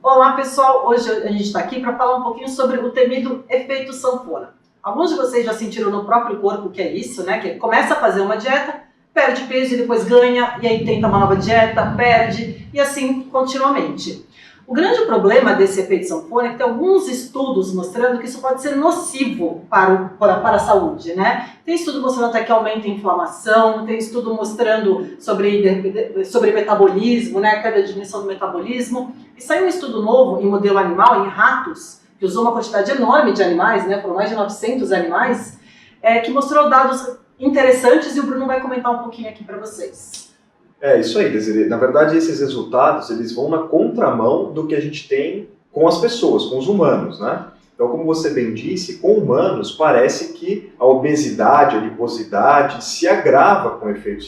Olá pessoal, hoje a gente está aqui para falar um pouquinho sobre o temido efeito sanfona. Alguns de vocês já sentiram no próprio corpo que é isso, né? Que começa a fazer uma dieta, perde peso e depois ganha, e aí tenta uma nova dieta, perde, e assim continuamente. O grande problema desse efeito sanfona é que tem alguns estudos mostrando que isso pode ser nocivo para a saúde, né? Tem estudo mostrando até que aumenta a inflamação, tem estudo mostrando sobre metabolismo, né? Queda de diminuição do metabolismo. E saiu um estudo novo em modelo animal, em ratos, que usou uma quantidade enorme de animais, né? Foram mais de 900 animais, que mostrou dados interessantes e o Bruno vai comentar um pouquinho aqui para vocês. É isso aí, Desiree. Na verdade, esses resultados eles vão na contramão do que a gente tem com as pessoas, com os humanos, né? Então, como você bem disse, com humanos parece que a obesidade, a adiposidade se agrava com o efeito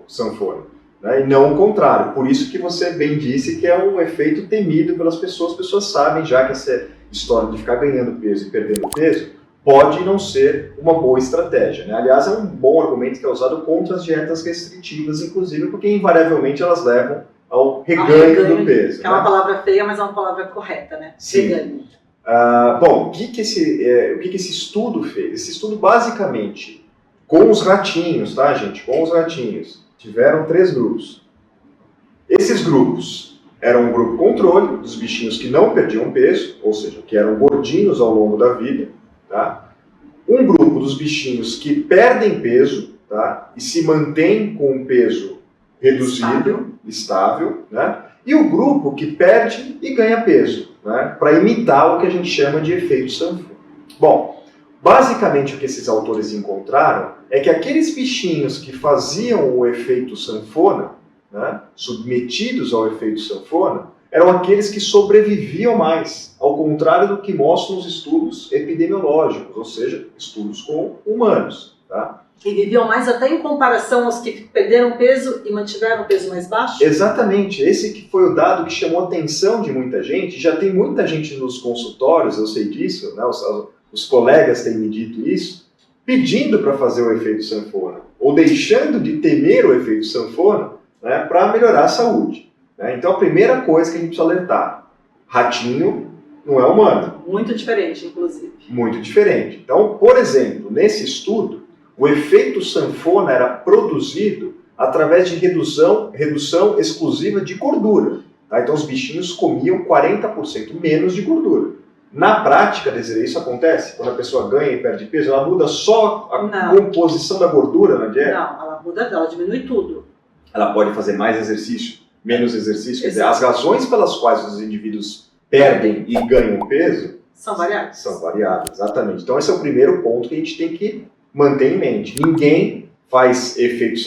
sanfona, né? E não o contrário. Por isso que você bem disse que é um efeito temido pelas pessoas. As pessoas sabem já que essa história de ficar ganhando peso e perdendo peso pode não ser uma boa estratégia, né? Aliás, é um bom argumento que é usado contra as dietas restritivas, inclusive, porque invariavelmente elas levam ao reganho do peso. Que é uma palavra feia, mas é uma palavra correta, né? Sim. Reganho. Bom, o que esse estudo fez? Esse estudo, basicamente, com os ratinhos, tá, gente? Com os ratinhos, tiveram 3 grupos. Esses grupos eram um grupo controle, dos bichinhos que não perdiam peso, ou seja, que eram gordinhos ao longo da vida, tá? Um grupo dos bichinhos que perdem peso, tá? E se mantém com um peso reduzido, estável, né? E o grupo que perde e ganha peso, né? Para imitar o que a gente chama de efeito sanfona. Bom, basicamente o que esses autores encontraram é que aqueles bichinhos que faziam o efeito sanfona, né? Submetidos ao efeito sanfona, eram aqueles que sobreviviam mais, ao contrário do que mostram os estudos epidemiológicos, ou seja, estudos com humanos. Tá? E viviam mais até em comparação aos que perderam peso e mantiveram o peso mais baixo? Exatamente, esse que foi o dado que chamou a atenção de muita gente. Já tem muita gente nos consultórios, eu sei disso, né? Os colegas têm me dito isso, pedindo para fazer o efeito sanfona, ou deixando de temer o efeito sanfona, né, para melhorar a saúde. Então a primeira coisa que a gente precisa alertar, ratinho não é humano. Muito diferente, inclusive. Muito diferente. Então, por exemplo, nesse estudo, o efeito sanfona era produzido através de redução exclusiva de gordura. Tá? Então os bichinhos comiam 40% menos de gordura. Na prática, Desiree, isso acontece? Quando a pessoa ganha e perde peso, ela muda só a composição da gordura na dieta? Não, ela diminui tudo. Ela pode fazer mais exercício, menos exercício. Quer dizer, as razões pelas quais os indivíduos perdem e ganham peso são variadas. São variadas, exatamente. Então esse é o primeiro ponto que a gente tem que manter em mente. Ninguém faz efeito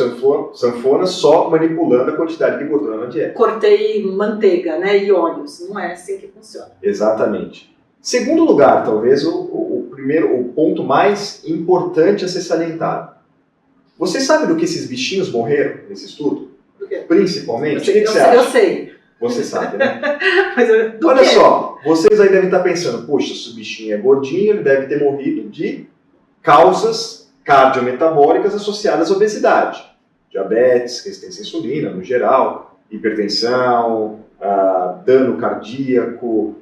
sanfona só manipulando a quantidade de gordura na dieta. Cortei manteiga, né, e óleos. Não é assim que funciona. Exatamente. Segundo lugar, talvez o ponto mais importante a ser salientado. Você sabe do que esses bichinhos morreram nesse estudo? Do quê? Principalmente? O que você acha? Eu sei. Você sabe, né? Mas olha só, vocês aí devem estar pensando, poxa, se o bichinho é gordinho, ele deve ter morrido de causas cardiometabólicas associadas à obesidade. Diabetes, resistência à insulina, no geral, hipertensão, dano cardíaco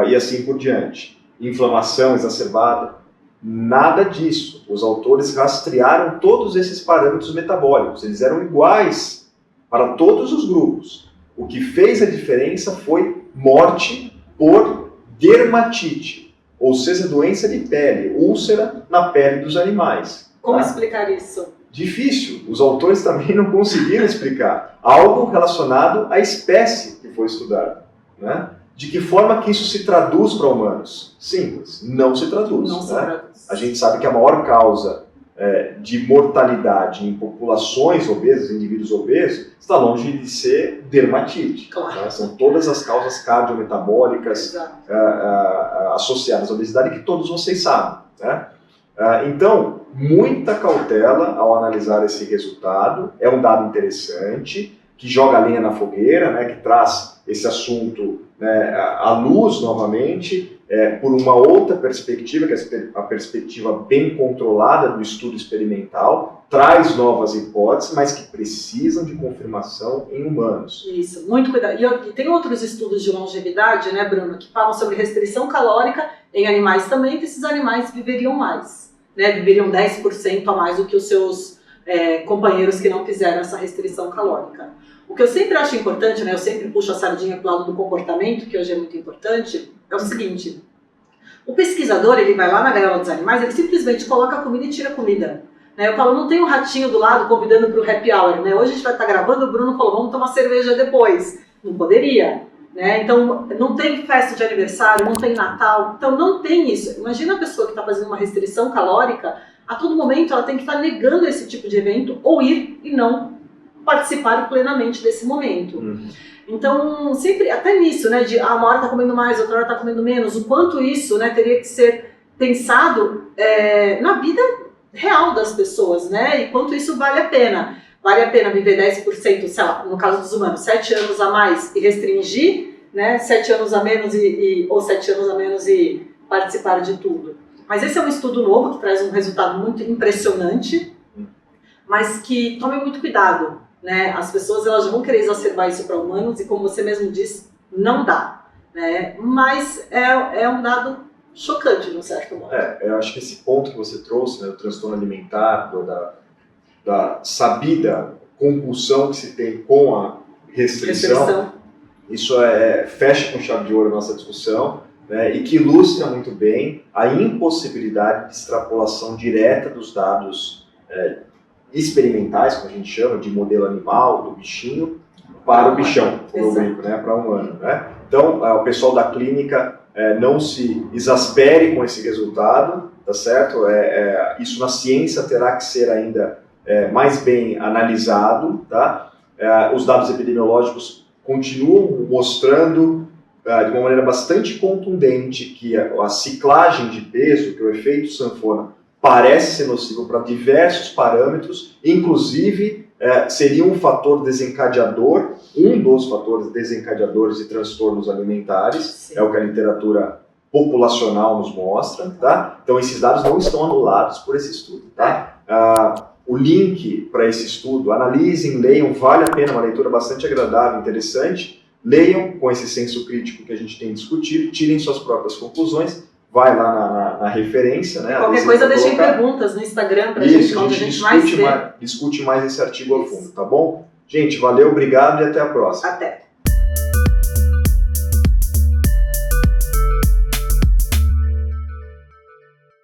e assim por diante. Inflamação exacerbada. Nada disso. Os autores rastrearam todos esses parâmetros metabólicos. Eles eram iguais para todos os grupos. O que fez a diferença foi morte por dermatite, ou seja, doença de pele, úlcera na pele dos animais. Como explicar isso? Difícil. Os autores também não conseguiram explicar. Algo relacionado à espécie que foi estudada, né? De que forma que isso se traduz para humanos? Simples, não se traduz. Não se traduz. A gente sabe que a maior causa de mortalidade em populações obesas, indivíduos obesos, está longe de ser dermatite. Claro. Né? São todas as causas cardiometabólicas associadas à obesidade que todos vocês sabem. Né? Então, muita cautela ao analisar esse resultado. É um dado interessante, que joga a lenha na fogueira, né? Que traz esse assunto né, à luz novamente, por uma outra perspectiva, que é a perspectiva bem controlada do estudo experimental, traz novas hipóteses, mas que precisam de confirmação em humanos. Isso, muito cuidado. E tem outros estudos de longevidade, né, Bruno, que falam sobre restrição calórica em animais também, que esses animais viveriam mais, né, viveriam 10% a mais do que os seus companheiros que não fizeram essa restrição calórica. O que eu sempre acho importante, né, eu sempre puxo a sardinha para o lado do comportamento, que hoje é muito importante, é o seguinte: o pesquisador, ele vai lá na gaiola dos animais, ele simplesmente coloca a comida e tira a comida. Né? Eu falo, não tem um ratinho do lado convidando para o happy hour, né? Hoje a gente vai estar gravando, o Bruno falou, vamos tomar cerveja depois. Não poderia, né? Então, não tem festa de aniversário, não tem Natal, então não tem isso. Imagina a pessoa que está fazendo uma restrição calórica, a todo momento ela tem que estar negando esse tipo de evento, ou ir e não participar plenamente desse momento. Então, sempre, até nisso, né, de uma hora está comendo mais, outra hora está comendo menos, o quanto isso, né, teria que ser pensado na vida real das pessoas, né, e quanto isso vale a pena. Vale a pena viver 10%, sei lá, no caso dos humanos, 7 anos a mais e restringir, né, 7 anos a menos ou 7 anos a menos e participar de tudo. Mas esse é um estudo novo que traz um resultado muito impressionante, mas que tome muito cuidado. Né? As pessoas elas vão querer exacerbar isso para humanos e, como você mesmo disse, não dá. Né? Mas é um dado chocante, de um certo modo. Eu acho que esse ponto que você trouxe, né, do transtorno alimentar, da sabida compulsão que se tem com a restrição. Isso fecha com chave de ouro a nossa discussão, né, e que ilustra muito bem a impossibilidade de extrapolação direta dos dados experimentais, como a gente chama, de modelo animal, do bichinho, para o bichão, né, para o humano. Né? Então, o pessoal da clínica não se exaspere com esse resultado, tá certo? Isso na ciência terá que ser ainda mais bem analisado, tá? Os dados epidemiológicos continuam mostrando de uma maneira bastante contundente que a ciclagem de peso, que o efeito sanfona, parece ser nocivo para diversos parâmetros, inclusive seria um fator desencadeador, um dos fatores desencadeadores de transtornos alimentares. Sim. É o que a literatura populacional nos mostra, tá? Então esses dados não estão anulados por esse estudo, tá? O link para esse estudo, analisem, leiam, vale a pena, uma leitura bastante agradável, interessante. Leiam com esse senso crítico que a gente tem discutido, tirem suas próprias conclusões. Vai lá na referência, né? Qualquer coisa deixem perguntas no Instagram pra gente, onde a gente mais vê. Discute mais esse artigo a fundo, tá bom? Gente, valeu, obrigado e até a próxima. Até.